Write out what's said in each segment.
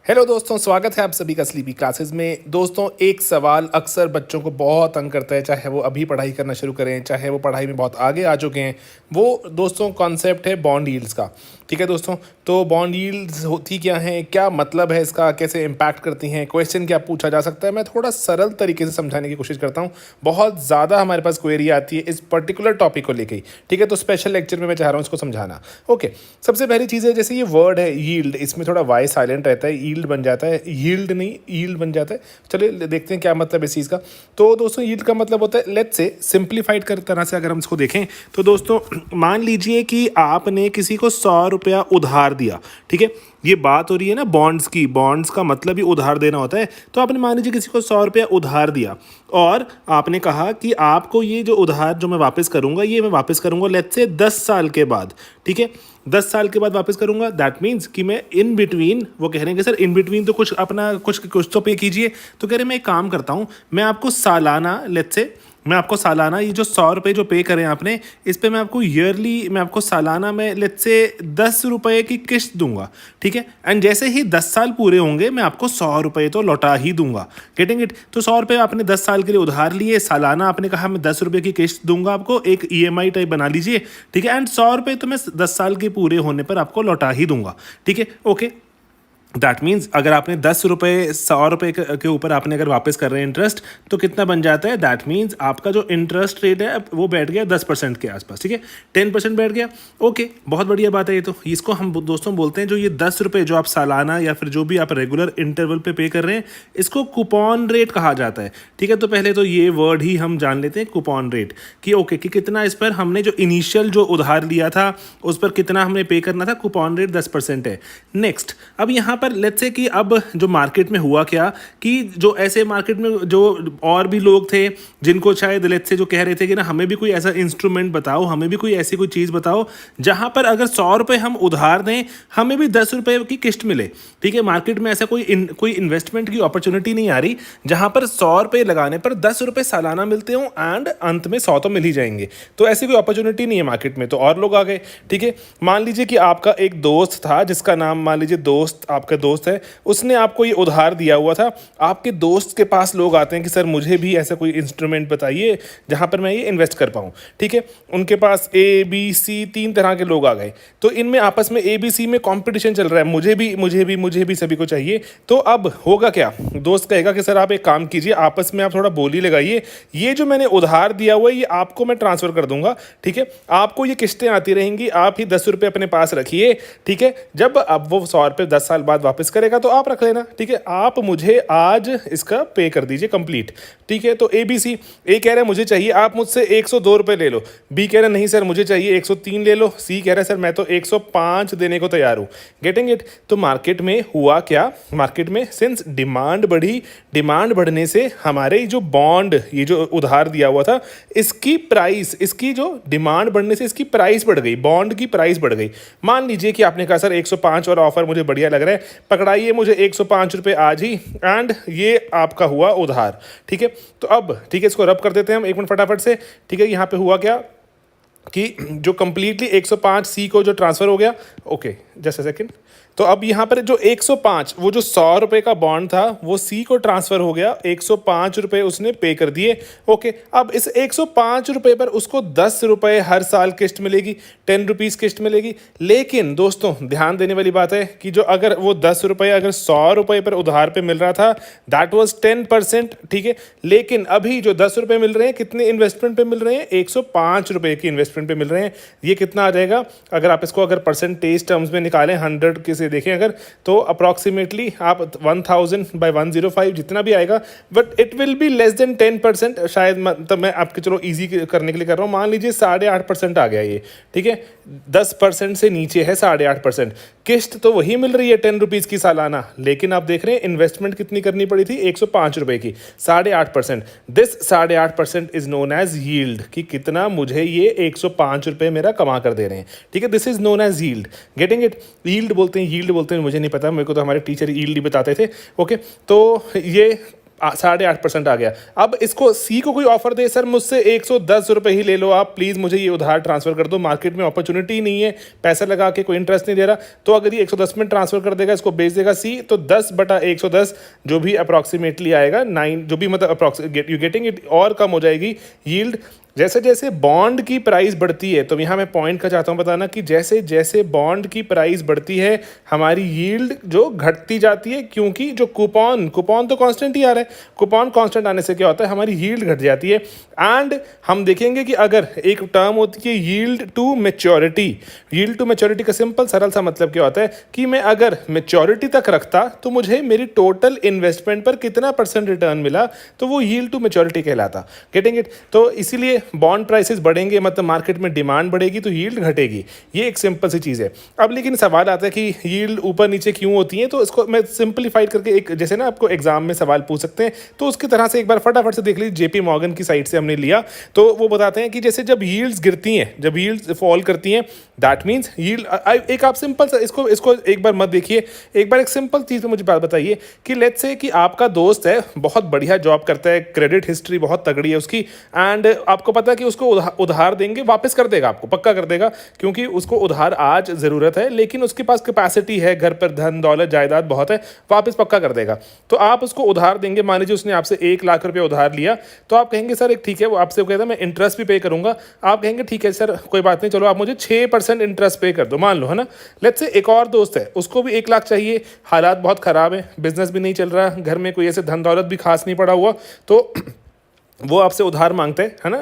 Hello दोस्तों, स्वागत है आप सभी का स्लीपी क्लासेस में। दोस्तों, एक सवाल अक्सर बच्चों को बहुत तंग करता है, चाहे वो अभी पढ़ाई करना शुरू करें, चाहे वो पढ़ाई में बहुत आगे आ चुके हैं। वो दोस्तों कॉन्सेप्ट है बॉन्ड यील्ड्स का। ठीक है दोस्तों, तो बॉन्ड यील्ड्स होती क्या हैं, क्या मतलब है इसका, कैसे इम्पैक्ट करती हैं, क्वेश्चन क्या पूछा जा सकता है। मैं थोड़ा सरल तरीके से समझाने की कोशिश करता हूँ। बहुत ज़्यादा हमारे पास क्वेरी आती है इस पर्टिकुलर टॉपिक को लेकर। ठीक है, तो स्पेशल लेक्चर में मैं चाह रहा हूँ इसको समझाना। ओके, सबसे पहली चीज़ है, जैसे ये वर्ड है यील्ड, इसमें थोड़ा वाई साइलेंट रहता है, यील्ड बन जाता है, यील्ड नहीं यील्ड बन जाता है। चलिए देखते हैं क्या मतलब इस चीज़ का। तो दोस्तों यील्ड का मतलब होता है, लेट्स से सिंप्लीफाइड कर तरह से अगर हम इसको देखें तो दोस्तों मान लीजिए कि आपने किसी को 100 रुपया उधार दिया। ठीक है, ये बात हो रही है ना बॉन्ड्स की। बॉन्ड्स का मतलब ही उधार देना होता है। तो आपने मान लीजिए किसी को 100 रुपया उधार दिया और आपने कहा कि आपको ये जो उधार जो मैं वापस करूंगा, ये मैं वापस करूंगा लेट्स से 10 साल के बाद। ठीक है, 10 साल के बाद वापस करूंगा। दैट मीन्स कि मैं इन बिटवीन, वो कह रहे हैं कि सर इन बिटवीन तो कुछ अपना कुछ तो पे कीजिए। तो कह रहे हैं मैं एक काम करता हूँ, मैं आपको सालाना लेट्स से मैं आपको सालाना ये जो 100 रुपये जो पे करें आपने, इस पे मैं आपको ईयरली, मैं आपको सालाना में लेट्स से 10 रुपये की किस्त दूंगा। ठीक है, एंड जैसे ही 10 साल पूरे होंगे मैं आपको 100 रुपये तो लौटा ही दूंगा। Getting it? तो 100 रुपये आपने 10 साल के लिए उधार लिए, सालाना आपने कहा मैं 10 रुपये की किस्त दूंगा आपको, एक EMI टाइप बना लीजिए। ठीक है, एंड 100 रुपये तो मैं 10 साल के पूरे होने पर आपको लौटा ही दूंगा। ठीक है, ओके। दैट मीन्स अगर आपने 10 रुपये 100 रुपये के ऊपर आपने अगर वापस कर रहे हैं इंटरेस्ट, तो कितना बन जाता है? दैट मीन्स आपका जो इंटरेस्ट रेट है वो बैठ गया 10% के आसपास। ठीक है, 10% बैठ गया। ओके, बहुत बढ़िया बात है ये तो। इसको हम दोस्तों बोलते हैं, जो ये 10 रुपये जो आप सालाना या फिर जो भी आप रेगुलर इंटरवल पे कर रहे हैं, इसको कूपन रेट कहा जाता है। ठीक है, तो पहले तो ये वर्ड ही हम जान लेते हैं, कूपन रेट, कि ओके कि कितना इस पर हमने जो इनिशियल जो उधार लिया था उस पर कितना हमने पे करना था। कूपन रेट 10% है। नेक्स्ट, अब यहाँ पर लेट्स से कि अब जो मार्केट में हुआ क्या, कि जो ऐसे मार्केट में जो और भी लोग थे जिनको शायद लेट्स से जो कह रहे थे कि ना हमें भी कोई ऐसा इंस्ट्रूमेंट बताओ, हमें भी कोई ऐसी कोई चीज़ बताओ जहां पर अगर 100 रुपये हम उधार दें, हमें भी 10 रुपये की किस्त मिले। ठीक है, मार्केट में ऐसा कोई इन्वेस्टमेंट की अपॉर्चुनिटी नहीं आ रही जहां पर 100 रुपये लगाने पर 10 रुपये सालाना मिलते हो एंड अंत में 100 तो मिल ही जाएंगे। तो ऐसी कोई अपॉर्चुनिटी नहीं है मार्केट में, तो और लोग आ गए। ठीक है, मान लीजिए कि आपका एक दोस्त था, जिसका नाम मान लीजिए आपका दोस्त है, उसने आपको ये उधार दिया हुआ था। आपके दोस्त के पास लोग आते हैं कि सर मुझे भी ऐसा कोई इंस्ट्रूमेंट बताइए जहां पर मैं ये इन्वेस्ट कर पाऊं। ठीक है, उनके पास ABC 3 तरह के लोग आ गए। तो इनमें आपस में ABC में कंपटीशन चल रहा है, मुझे भी सभी को चाहिए। तो अब होगा क्या, दोस्त कहेगा कि सर आप एक काम कीजिए, आपस में आप थोड़ा बोली लगाइए, ये जो मैंने उधार दिया हुआ है ये आपको मैं ट्रांसफर कर दूंगा। ठीक है, आपको ये किस्तें आती रहेंगी, आप ही 10 रुपये अपने पास रखिए। ठीक है, जब अब वो 100 रुपये 10 साल बाद वापस करेगा तो आप रख लेना। ठीक है, आप मुझे आज इसका पे कर दीजिए कंप्लीट। ठीक है, तो ABC, A कह रहा है मुझे चाहिए, आप मुझसे 102 रुपये ले लो। B कह रहा है नहीं सर मुझे चाहिए 103 ले लो। C कह रहा है सर मैं तो 105 देने को तैयार हूँ। Getting it? तो मार्केट में हुआ क्या, मार्केट में सिंस डिमांड बढ़ी, डिमांड बढ़ने से हमारे जो बॉन्ड, ये जो उधार दिया हुआ था, इसकी प्राइस, इसकी जो डिमांड बढ़ने से इसकी प्राइस बढ़ गई, बॉन्ड की प्राइस बढ़ गई। मान लीजिए कि आपने कहा सर 105 और ऑफर मुझे बढ़िया लग रहा है, पकड़ाइए मुझे 105 रुपये आज ही, एंड ये आपका हुआ उधार। ठीक है, तो अब ठीक है इसको रब कर देते हैं हम एक मिनट फटाफट से। ठीक है, यहाँ पे हुआ क्या कि जो कंप्लीटली 105 C को जो ट्रांसफ़र हो गया। Okay, just a second. तो अब यहाँ पर जो 105, वो जो 100 रुपये का बॉन्ड था वो C को ट्रांसफ़र हो गया, 105 रुपये उसने पे कर दिए। ओके, अब इस 105 रुपये पर उसको 10 रुपये हर साल किस्त मिलेगी, 10 रुपीज़ किस्त मिलेगी। लेकिन दोस्तों ध्यान देने वाली बात है कि जो अगर वो 10 रुपये अगर 100 रुपये पर उधार पे मिल रहा था, दैट वाज 10%। ठीक है, लेकिन अभी जो 10 रुपये मिल रहे हैं, कितने इन्वेस्टमेंट पे मिल रहे हैं? 105 रुपये की इन्वेस्टमेंट पे मिल रहे हैं। ये कितना आ जाएगा अगर आप इसको अगर परसेंटेज टर्म्स में निकालें, 100 के से देखें अगर, तो अप्रॉक्सीमेटली आप 1000/105 जितना भी आएगा, but it will be less than 10%। शायद मतलब मैं आपके चलो इजी करने के लिए कर रहा हूँ, मान लीजिए 8.5% आ गया ये। ठीक है, 10% से नीचे है 8.5%। किस्त तो वही मिल रही है 10 रुपीज़ की सालाना, लेकिन आप देख रहे हैं इन्वेस्टमेंट कितनी करनी पड़ी थी? 105 रुपये की, 8.5%। This 8.5% is known as yield, कि कितना मुझे ये 105 रुपये मेरा कमा कर दे रहे हैं। ठीक है, this is known as yield. Getting it? Yield बोलते हैं मुझे नहीं पता, मेरे को तो हमारे टीचर यील्ड ही बताते थे। ओके, तो ये 8.5% आ गया। अब इसको सी को कोई ऑफर दे, सर मुझसे 110 रुपये ही ले लो आप प्लीज़, मुझे ये उधार ट्रांसफ़र कर दो, मार्केट में अपॉर्चुनिटी ही नहीं है, पैसा लगा के कोई इंटरेस्ट नहीं दे रहा, तो अगर ये 110 में ट्रांसफ़र कर देगा, इसको बेच देगा सी, तो 10/110 जो भी अप्रॉक्सीमेटली आएगा 9, जो भी मतलब यू गेटिंग इट, और कम हो जाएगी यील्ड। जैसे जैसे बॉन्ड की प्राइस बढ़ती है, तो यहाँ मैं पॉइंट का चाहता हूँ बताना कि जैसे जैसे बॉन्ड की प्राइस बढ़ती है हमारी यील्ड जो घटती जाती है, क्योंकि जो कूपन तो कांस्टेंट ही आ रहा है, कूपन कांस्टेंट आने से क्या होता है, हमारी यील्ड घट जाती है। एंड हम देखेंगे कि अगर एक टर्म होती है yield to maturity, yield to maturity का सिंपल सरल सा मतलब क्या होता है कि मैं अगर मैच्योरिटी तक रखता तो मुझे मेरी टोटल इन्वेस्टमेंट पर कितना % रिटर्न मिला, तो वो यील्ड टू मैच्योरिटी कहलाता। Getting it? तो इसीलिए बॉन्ड प्राइसेस बढ़ेंगे मतलब मार्केट में डिमांड बढ़ेगी तो यील्ड घटेगी, ये एक सिंपल सी चीज़ है। अब लेकिन सवाल आता है कि यील्ड ऊपर नीचे क्यों होती है, तो इसको मैं सिंपलीफाइड करके एक, जैसे ना आपको एग्जाम में सवाल पूछ सकते हैं, तो उसकी तरह से एक बार फटाफट से देख लीजिए, जेपी मॉर्गन की साइट से हमने लिया, तो वो बताते हैं कि जैसे जब यील्ड्स गिरती हैं, जब यील्ड्स फॉल करती हैं, दैट मीन्स यील्ड, एक आप सिंपल सा इसको एक बार मत देखिए, एक बार एक सिंपल चीज़ पे मुझे बात बताइए कि लेट्स से कि आपका दोस्त है, बहुत बढ़िया जॉब करता है, क्रेडिट हिस्ट्री बहुत तगड़ी है उसकी, एंड आपको पता है कि उसको उधार देंगे, वापस कर देगा, आपको पक्का कर देगा, क्योंकि उसको उधार आज ज़रूरत है, लेकिन उसके पास कैपेसिटी है, घर पर धन दौलत जायदाद बहुत है, वापस पक्का कर देगा। तो आप उसको उधार देंगे, मान लीजिए उसने आपसे 1 लाख रुपये उधार लिया, तो आप कहेंगे सर एक ठीक है, वो आपसे कहता है मैं इंटरेस्ट भी पे करूंगा, आप कहेंगे ठीक है सर कोई बात नहीं, चलो आप मुझे 6% इंटरेस्ट पे कर दो, मान लो, है ना। लेट्स से एक और दोस्त है, उसको भी 1 लाख चाहिए, हालात बहुत ख़राब है, बिजनेस भी नहीं चल रहा, घर में कोई ऐसे धन दौलत भी खास नहीं पड़ा हुआ, तो वो आपसे उधार मांगते हैं, है ना,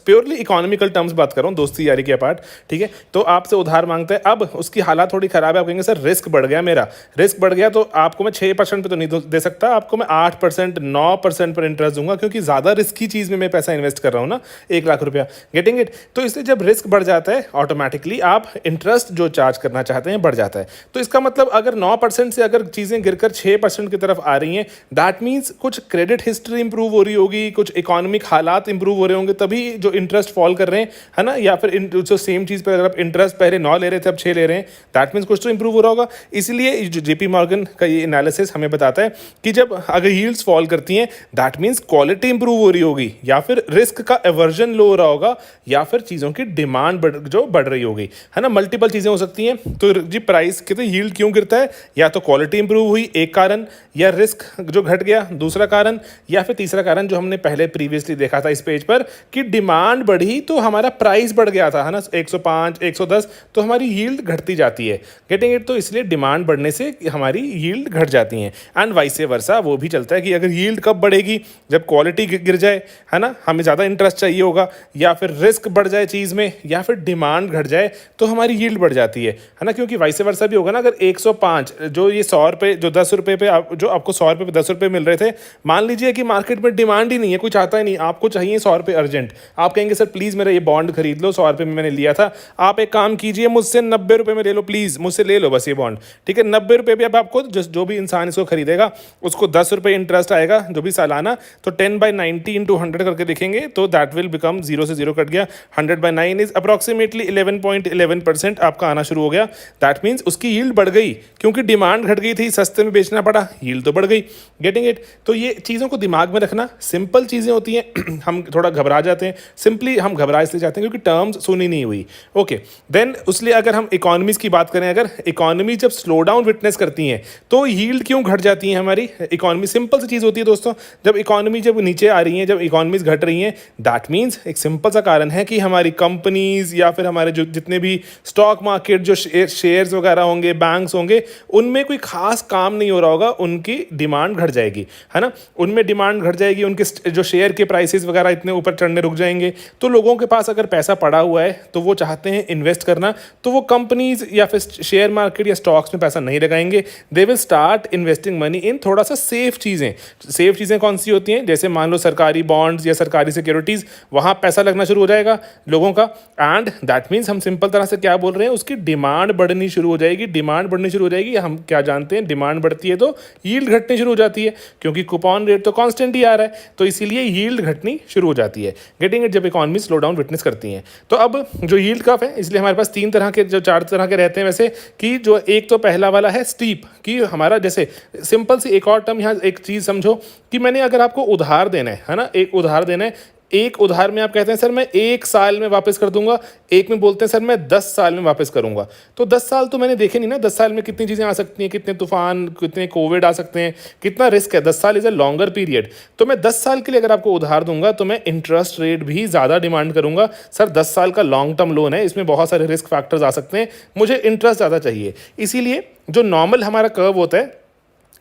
प्योरली इकोनॉमिकल टर्म्स बात कर रहा हूँ, दोस्ती यारी के अपार्ट, ठीक है। तो आपसे उधार मांगते हैं, अब उसकी हालात थोड़ी ख़राब है, आप कहेंगे सर रिस्क बढ़ गया, मेरा रिस्क बढ़ गया, तो आपको मैं 6% पे तो नहीं दे सकता, आपको मैं 8% 9% पर इंटरेस्ट दूंगा, क्योंकि ज़्यादा रिस्की चीज़ में मैं पैसा इन्वेस्ट कर रहा हूँ ना, 1 लाख रुपया। Getting it? तो इसलिए जब रिस्क बढ़ जाता है ऑटोमेटिकली आप इंटरेस्ट जो चार्ज करना चाहते हैं बढ़ जाता है। तो इसका मतलब अगर 9% से अगर चीज़ें गिरकर 6% की तरफ आ रही हैं, दैट मीन्स कुछ क्रेडिट हिस्ट्री इंप्रूव हो रही होगी, कुछ इकोनॉमिक हालात इंप्रूव हो रहे होंगे, तभी जो इंटरेस्ट फॉल कर रहे हैं, है ना, या फिर जो सेम चीज़ पर अगर आप इंटरेस्ट पहले 9 ले रहे थे अब 6 ले रहे हैं, दैट मीन्स कुछ तो इंप्रूव हो रहा होगा। इसलिए जो जेपी मॉर्गन का ये एनालिसिस हमें बताता है कि जब अगर यील्ड्स फॉल करती हैं, दैट मीन्स क्वालिटी इंप्रूव हो रही होगी, या फिर रिस्क का एवर्जन लो हो रहा होगा, या फिर चीज़ों की डिमांड बढ़ रही होगी, है ना, मल्टीपल चीज़ें हो सकती हैं। तो जी प्राइस कितने यील्ड क्यों गिरता है, या तो क्वालिटी इंप्रूव हुई एक कारण, या रिस्क जो घट गया दूसरा कारण, या फिर तीसरा कारण जो हमने पहले प्रीवियसली देखा था इस पेज पर कि डिमांड बढ़ी तो हमारा प्राइस बढ़ गया था, है ना, 105 110, तो हमारी यील्ड घटती जाती है। Getting it? तो इसलिए डिमांड बढ़ने से हमारी यील्ड घट जाती है, एंड वाइसे वर्सा वो भी चलता है कि अगर यील्ड कब बढ़ेगी, जब क्वालिटी गिर जाए, है ना, हमें ज़्यादा इंटरेस्ट चाहिए होगा, या फिर रिस्क बढ़ जाए चीज़ में, या फिर डिमांड घट जाए, तो हमारी यील्ड बढ़ जाती है ना, क्योंकि वाइसे वर्सा भी होगा ना। अगर 105 जो ये 100 रुपये, जो 10 रुपये पे जो आपको 100 रुपये पे 10 रुपये मिल रहे थे, मान लीजिए कि मार्केट में डिमांड ही नहीं है, कोई चाहता ही नहीं, आपको चाहिए 100 रुपये अर्जेंट, आप कहेंगे सर प्लीज़ मेरा ये बॉन्ड खरीद लो, 100 रुपये में मैंने लिया था, आप एक काम कीजिए मुझसे 90 रुपये में ले लो, प्लीज़ मुझसे ले लो बस ये बॉन्ड, ठीक है। 90 रुपये पे अब आपको जो भी इंसान इसको खरीदेगा उसको 10 रुपये इंटरेस्ट आएगा जो भी सालाना, तो 10/90 × 100 करके देखेंगे तो दैट विल बिकम 0 से 0 कट गया, 100/9 इज अप्रॉक्सीमेटली 11.11% आपका आना शुरू हो गया। दैट मीन्स उसकी यील्ड बढ़ गई, क्योंकि डिमांड घट गई थी, सस्ते में बेचना पड़ा, यील्ड तो बढ़ गई। Getting it? तो ये चीज़ों को दिमाग में रखना, सिंपल चीज़ें होती हैं हम थोड़ा घबरा जाते हैं, सिंपली हम घबरा इसलिए जाते हैं क्योंकि टर्म्स सुनी नहीं हुई। ओके, देन उसलिए अगर हम इकोनॉमीज की बात करें, अगर इकोनॉमी जब स्लो डाउन विटनेस करती हैं तो यील्ड क्यों घट जाती है हमारी इकोनॉमी? सिंपल सी चीज़ होती है दोस्तों, जब इकोनॉमी जब नीचे आ रही है, जब इकोनॉमीज घट रही हैं, दैट मीन्स एक सिंपल सा कारण है कि हमारी कंपनीज या फिर हमारे जो जितने भी स्टॉक मार्केट जो शेयर्स वगैरह होंगे, बैंक्स होंगे, उनमें कोई खास काम नहीं हो रहा होगा, उनकी डिमांड घट जाएगी, है ना, उनमें डिमांड घट जाएगी, उनके जो शेयर के प्राइसेस वगैरह इतने ऊपर चढ़ने रुक जाएंगे। तो लोगों के पास अगर पैसा पड़ा हुआ है तो वो चाहते हैं इन्वेस्ट करना, तो वो कंपनीज या फिर शेयर मार्केट या स्टॉक्स में पैसा नहीं लगाएंगे, they will start investing money in थोड़ा सा सेफ चीज़ें। सेफ चीज़ें कौन सी होती हैं? जैसे मान लो सरकारी बॉन्ड्स या सरकारी सिक्योरिटीज़, वहाँ पैसा लगना शुरू हो जाएगा लोगों का, एंड दैट मीन्स हम सिंपल तरह से क्या बोल रहे हैं, उसकी डिमांड बढ़नी शुरू हो जाएगी। डिमांड बढ़नी शुरू हो जाएगी, हम क्या जानते हैं, डिमांड बढ़ती है तो यील्ड घटनी शुरू हो जाती है, क्योंकि कूपन रेट तो कांस्टेंट ही आ रहा है, तो इसीलिए यील्ड यील्ड घटनी शुरू हो जाती है। गेटिंग इट, जब इकॉनमी स्लो डाउन विटनेस करती हैं। तो अब जो यील्ड कर्व है, इसलिए हमारे पास 3 तरह के, जो 4 तरह के रहते हैं वैसे, कि जो एक तो पहला वाला है स्टीप, कि हमारा जैसे सिंपल सी एक और टर्म यहाँ एक चीज़ समझो कि मैंने अगर आपको उधार देना है ना, एक उधार देना है, एक उधार में आप कहते हैं सर मैं 1 साल में वापस कर दूंगा, एक में बोलते हैं सर मैं 10 साल में वापस करूंगा। तो 10 साल तो मैंने देखे नहीं ना, 10 साल में कितनी चीज़ें आ सकती हैं, कितने तूफान, कितने कोविड आ सकते हैं, कितना रिस्क है। 10 साल इज़ अ लॉन्गर पीरियड। तो मैं 10 साल के लिए अगर आपको उधार दूंगा तो मैं इंटरेस्ट रेट भी ज़्यादा डिमांड करूंगा। सर 10 साल का लॉन्ग टर्म लोन है, इसमें बहुत सारे रिस्क फैक्टर्स आ सकते हैं, मुझे इंटरेस्ट ज़्यादा चाहिए। इसीलिए जो नॉर्मल हमारा कर्व होता है,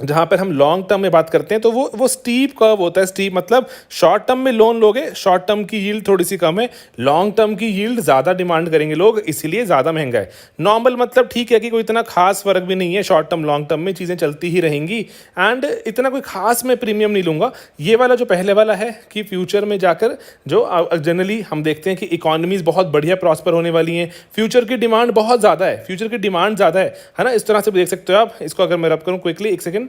जहाँ पर हम लॉन्ग टर्म में बात करते हैं, तो वो स्टीप कर्व होता है। स्टीप मतलब शॉर्ट टर्म में लोन लोगे, शॉर्ट टर्म की यील्ड थोड़ी सी कम है, लॉन्ग टर्म की यील्ड ज़्यादा डिमांड करेंगे लोग, इसीलिए ज़्यादा महंगा है। नॉर्मल मतलब ठीक है कि कोई इतना खास फर्क भी नहीं है, शॉर्ट टर्म लॉन्ग टर्म में चीज़ें चलती ही रहेंगी, एंड इतना कोई खास मैं प्रीमियम नहीं लूँगा। ये वाला जो पहले वाला है कि फ्यूचर में जाकर जो जनरली हम देखते हैं कि इकॉनमीज़ बहुत बढ़िया प्रॉस्पर होने वाली हैं, फ्यूचर की डिमांड बहुत ज़्यादा है, फ्यूचर की डिमांड ज़्यादा है ना, इस तरह से देख सकते हो आप इसको। अगर मैं रब करूँ क्विकली, एक सेकेंड,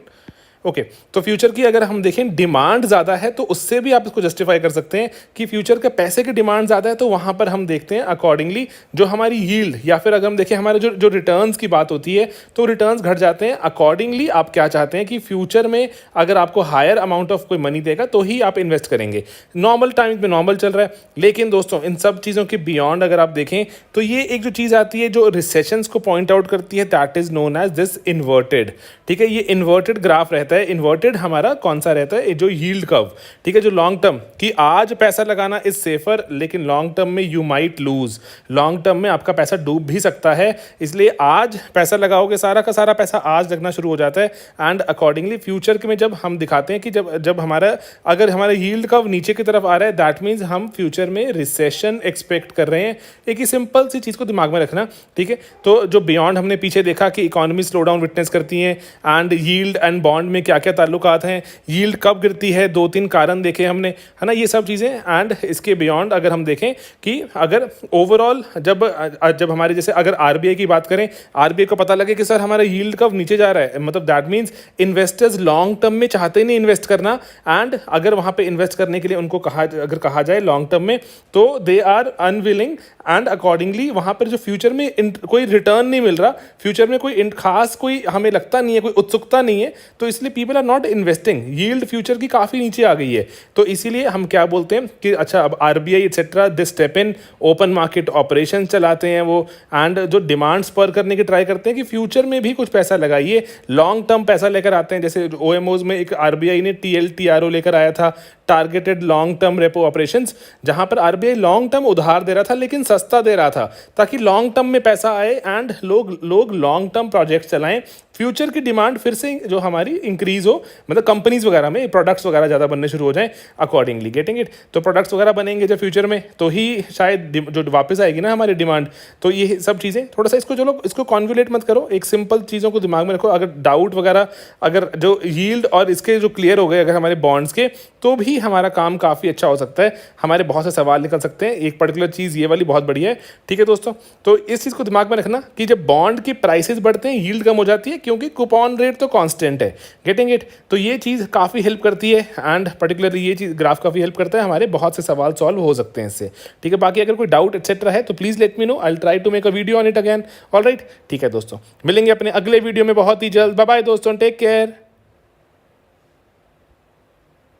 ओके तो फ्यूचर की अगर हम देखें डिमांड ज़्यादा है, तो उससे भी आप इसको जस्टिफाई कर सकते हैं कि फ्यूचर के पैसे की डिमांड ज़्यादा है, तो वहाँ पर हम देखते हैं अकॉर्डिंगली जो हमारी यील्ड, या फिर अगर हम देखें हमारे जो रिटर्न्स की बात होती है, तो रिटर्न्स घट जाते हैं। अकॉर्डिंगली आप क्या चाहते हैं कि फ्यूचर में अगर आपको हायर अमाउंट ऑफ कोई मनी देगा तो ही आप इन्वेस्ट करेंगे। नॉर्मल टाइम में नॉर्मल चल रहा है, लेकिन दोस्तों इन सब चीज़ों के बियॉन्ड अगर आप देखें तो ये एक जो चीज़ आती है जो रिसेशंस को पॉइंट आउट करती है, that is known as this inverted. ठीक है, ये इन्वर्टेड ग्राफ रहता है। इन्वर्टेड हमारा कौन सा रहता है, जो यील्ड कर्व, ठीक है, जो लॉन्ग टर्म कि आज पैसा लगाना इज सेफर, लेकिन लॉन्ग टर्म में you might lose, long term में आपका पैसा डूब भी सकता है। इसलिए आज पैसा लगाओगे, सारा का सारा पैसा आज लगना शुरू हो जाता है, एंड अकॉर्डिंगली फ्यूचर के में जब हम दिखाते हैं कि जब हमारा अगर हमारा यील्ड कर्व नीचे की तरफ आ रहा है, दैट मीन्स हम फ्यूचर में रिसेशन एक्सपेक्ट कर रहे हैं। एक ही सिंपल सी चीज़ को दिमाग में रखना, ठीक है। तो जो बियॉन्ड हमने पीछे देखा कि इकोनॉमी स्लो डाउन विटनेस करती है, एंड यील्ड एंड बॉन्ड में क्या क्या ताल्लुकात हैं, यील्ड कब गिरती है, 2-3 कारण देखे हमने, है ना, ये सब चीज़ें। एंड इसके बियॉन्ड अगर हम देखें कि अगर ओवरऑल जब हमारे जैसे अगर आरबीआई की बात करें, आरबीआई को पता लगे कि सर हमारा यील्ड कब नीचे जा रहा है, मतलब that means investors long term में चाहते ही नहीं इन्वेस्ट करना, एंड अगर वहाँ पे इन्वेस्ट करने के लिए उनको कहा जाए लॉन्ग टर्म में, तो they are unwilling, and accordingly वहाँ पर जो फ्यूचर में कोई रिटर्न नहीं मिल रहा, फ्यूचर में कोई खास कोई हमें लगता नहीं है, कोई उत्सुकता नहीं है, तो इसलिए people are not investing. Yield future की काफ़ी नीचे आ गई है, तो इसीलिए हम क्या बोलते हैं कि अच्छा अब RBI etcetera this step in open market operation चलाते हैं वो, एंड जो डिमांड स्पर करने की ट्राई करते हैं कि फ्यूचर में भी कुछ पैसा लगाइए, लॉन्ग टर्म पैसा लेकर आते हैं। जैसे ओएमओज में एक आरबीआई ने टीएलटीआरओ लेकर आया था, targeted long term repo operations, जहां पर आरबीआई लॉन्ग टर्म उधार दे रहा था लेकिन सस्ता दे रहा था, ताकि लॉन्ग टर्म में पैसा आए एंड लोग लॉन्ग टर्म प्रोजेक्ट चलाएं, फ्यूचर की डिमांड फिर से जो हमारी इंक्रीज हो, मतलब कंपनीज वगैरह में प्रोडक्ट्स वगैरह ज़्यादा बनने शुरू हो जाएं अकॉर्डिंगली। गेटिंग इट, तो प्रोडक्ट्स वगैरह बनेंगे जब फ्यूचर में, तो ही शायद जो वापस आएगी ना हमारी डिमांड। तो ये सब चीज़ें थोड़ा सा इसको कॉन्वुलेट मत करो, एक सिंपल चीज़ों को दिमाग में रखो। अगर डाउट वगैरह, अगर जो यील्ड और इसके जो क्लियर हो गए अगर हमारे बॉन्ड्स के, तो भी हमारा काम काफ़ी अच्छा हो सकता है, हमारे बहुत से सवाल निकल सकते हैं। एक पर्टिकुलर चीज़ ये वाली बहुत बढ़िया है, ठीक है दोस्तों। तो इस चीज़ को दिमाग में रखना कि जब बॉन्ड की प्राइसेस बढ़ते हैं यील्ड कम हो जाती है, क्योंकि कूपन रेट तो कांस्टेंट है। गेटिंग इट, तो ये चीज़ काफ़ी हेल्प करती है, एंड पर्टिकुलरली ये चीज़ ग्राफ काफ़ी हेल्प करता है, हमारे बहुत से सवाल सॉल्व हो सकते हैं इससे, ठीक है। बाकी अगर कोई डाउट एक्सेट्रा है तो please let me know, I will try to make a video on it again. Alright, ठीक है दोस्तों, मिलेंगे अपने अगले वीडियो में बहुत ही जल्द। बाय बाय दोस्तों, टेक केयर।